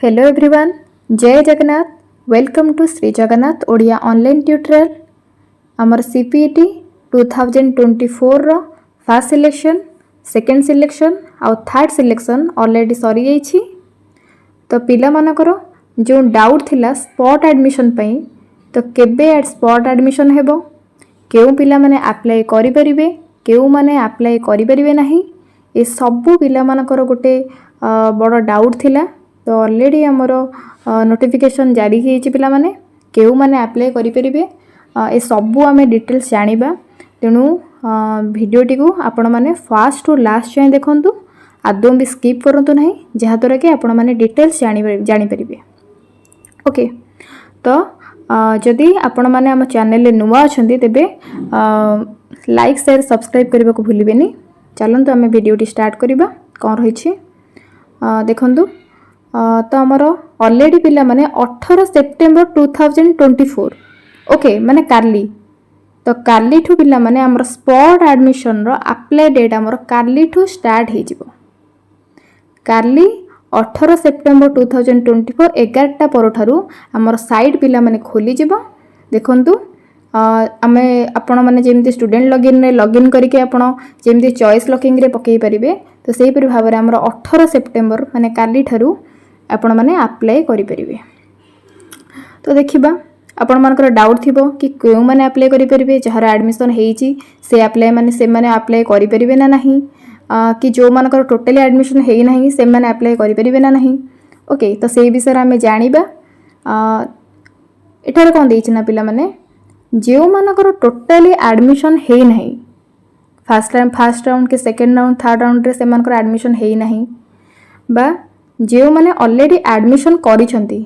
Hello everyone, जय Jagannath. Welcome to Shri Jagannath Odia online tutorial. आमर CPET 2024 रो फर्स्ट सिलेक्शन, सेकेंड सिलेक्शन आउ थर्ड सिलेक्शन ऑलरेडी सरी जाइछि। तो पिला मानकर जो डाउट थिला स्पॉट एडमिशन पई, तो केबे स्पॉट एडमिशन हेबो, केउ पिला माने अप्लाई करि परिबे, केउ माने अप्लाई करि परिबे नाही, ए सबु पिला मानकर गोटे बड़ डाउट थिला। तो ऑलरेडी आमर नोटिफिकेशन जारी होइछि पिला माने केउ माने अप्लाई करि परिबे। ए सबु आमे डिटेल्स जानिबा, तेनु वीडियोटी को आपण माने फर्स्ट टू लास्ट जाय देखंतु, आदौ भी स्किप करंतु नाही, जहा द्वारा कि आपण माने डिटेल्स जानि परिबे। ओके, तो जदि आपण माने हम चैनल ले नुवा अछंती तेबे लाइक शेयर सब्सक्राइब करबा को भूलिबेनी। चलंतु आमे वीडियोटी स्टार्ट करबा। कोन रहिछि देखंतु। तो आमर ऑलरेडी पिला माने 18 सेप्टेम्बर 2024 ओके माने काली, तो काली ठू पिला माने आमर स्पॉट एडमिशन रो अप्लाई डेट आमर काली ठू स्टार्ट हे जिवो। काली 18 सेप्टेम्बर 2024 11टा पर ठारू आमर साइट पिला माने खोली जिवो। देखंतु आमे आपण माने जेमती स्टूडेंट लॉगिन करके आपण जेमती चॉइस लॉकिंग रे पकई परिबे, तो सेही परि भाबरे आमर 18 सेप्टेम्बर माने काली ठारू आपण माने अप्लाई करि परिबे। तो देखिबा आपण मानकर डाउट थिबो कि केउ माने अप्लाई करि परिबे, जहार एडमिशन हेइची से अप्लाई माने से माने अप्लाई करि परिबे ना नाही, कि जो मानकर टोटली एडमिशन हेइ नाही से माने अप्लाई करि परिबे ना नाही। ओके, तो सेही विषय आमे जानिबा। एठार कोन देइछि ना पिला माने जेउ मानकर टोटली एडमिशन हेइ नाही, फर्स्ट राउंड के सेकंड राउंड थर्ड राउंड रे से मानकर एडमिशन हेइ नाही, बा जो माने ऑलरेडी एडमिशन करिसंती,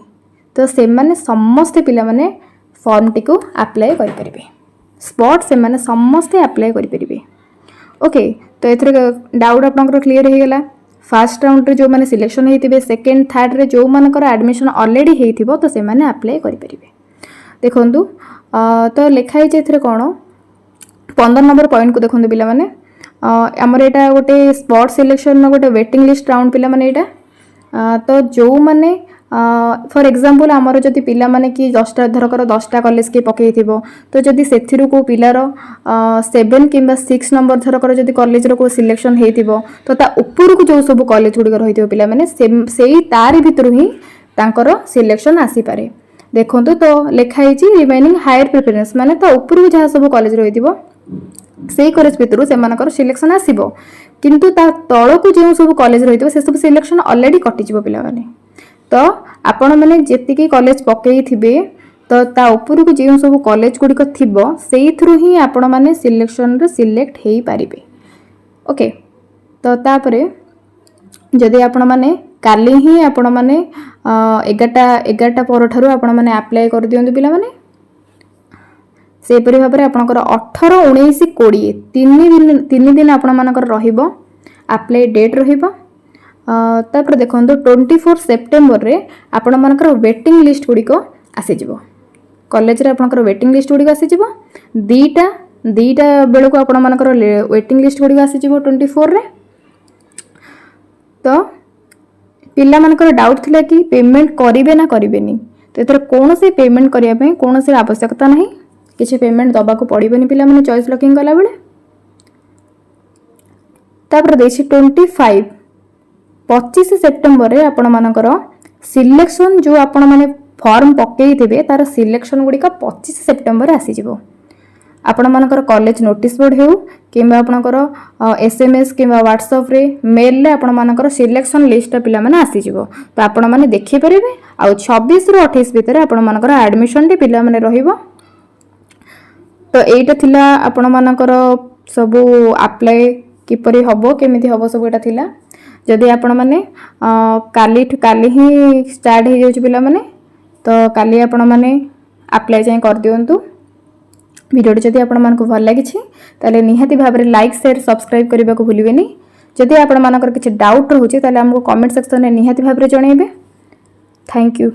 तो से माने समस्त पिला माने फॉर्म टी को अप्लाई करि परिबे। स्पॉट से माने समस्त अप्लाई करि परिबे। ओके, तो एथरे डाउट आपनकर क्लियर हे गेला। फर्स्ट राउंड रे जो माने सिलेक्शन हेतिबे, सेकंड थर्ड रे जो मानकर एडमिशन ऑलरेडी हेतिबो, तो से माने अप्लाई करि परिबे। देखंतु तो लिखा है एथरे कोन 15 नंबर पॉइंट को देखंतु पिला माने हमर एटा गोटे स्पॉट सिलेक्शन न गोटे वेटिंग लिस्ट राउंड पिला माने एटा। तो जो माने फॉर एग्जांपल आमर जदि पिला माने कि 10टा धरकर 10टा कॉलेज के पकई थिबो, तो जदि सेथिरु को पिलार 7 किंबा 6 नंबर धरकर जदि कॉलेज रो को सिलेक्शन हेतिबो, तो ता ऊपर को जो सब कॉलेज गुडी रहिथिबो पिला माने सेही तारि भितरु ही तांकर सिलेक्शन आसी पारे। देखंतु तो लेखा हिची रिमेनिंग हायर प्रेफरेंस, माने तो ऊपर को जहा सब कॉलेज रहिथिबो सेही कॉलेज भितरु से मानकर सिलेक्शन आसीबो, किंतु ता तळ को जो सब कॉलेज रहिथिबो से सब सिलेक्शन ऑलरेडी कटि जिवो पिला माने। तो आपण माने जेतिकी कॉलेज पकई थिबे, तो ता ऊपर को जो सब कॉलेज गुडी को थिबो सेही थ्रू ही आपण माने सिलेक्शन रे सिलेक्ट हेई पारिबे। ओके, तो तापरे जदि आपण माने काली ही आपण माने 11टा पर ठारू आपण माने अप्लाई कर दियंतु पिला माने। से परि भाबरे आपनकर 18 19 20 तीन दिन आपण मानकर रहिबो अप्लाई डेट रहिबो। तापर देखंतु 24 सेप्टेम्बर रे आपण मानकर वेटिंग लिस्ट गुडी को आसी जिवो। कॉलेज रे आपनकर वेटिंग लिस्ट गुडी को आसी जिवो। दीटा बेल को आपण मानकर वेटिंग लिस्ट गुडी को आसी जिवो 24 रे। तो पिला मानकर डाउट थिला कि पेमेंट करिवे ना करिवेनी, तो एतर कोनोसी पेमेंट करिया पे कोनोसी आवश्यकता नाही, किसी पेमेंट दबा को पड़िबनी पिला माने चॉइस लॉकिंग कला बेले। तापर देछि 25 सेप्टेम्बर रे आपण मानकर सिलेक्शन जो आपण माने फॉर्म पकई थिबे तार सिलेक्शन गुडी का 25 सेप्टेम्बर आसी जिवो। आपण मानकर कॉलेज नोटिस बोर्ड हेउ किबा आपनकर एसएमएस किबा व्हाट्सएप रे मेल रे आपण मानकर सिलेक्शन लिस्ट पिला माने आसी जिवो। तो आपण माने देखि परिबे आ 26 रु 28 भीतर आपण मानकर एडमिशन टी पिला माने रहिबो। तो एटा थिला आपण मानकर सब अप्लाई किपरि हबो केमिति हबो सब एटा थिला। जदि आपण माने काली ही स्टार्ट हे जाउछ पिला माने, तो काली आपण माने अप्लाई जाय कर दियंतु। वीडियो जदि आपण मानकु भल लागिछि ताले निहाती भाबरे लाइक शेयर सब्सक्राइब करबा को भूलिबेनी। जदि आपण मानकर किछि डाउट रहउछि ताले हमको कमेंट सेक्शन रे निहाती भाबरे जणैबे। Thank you.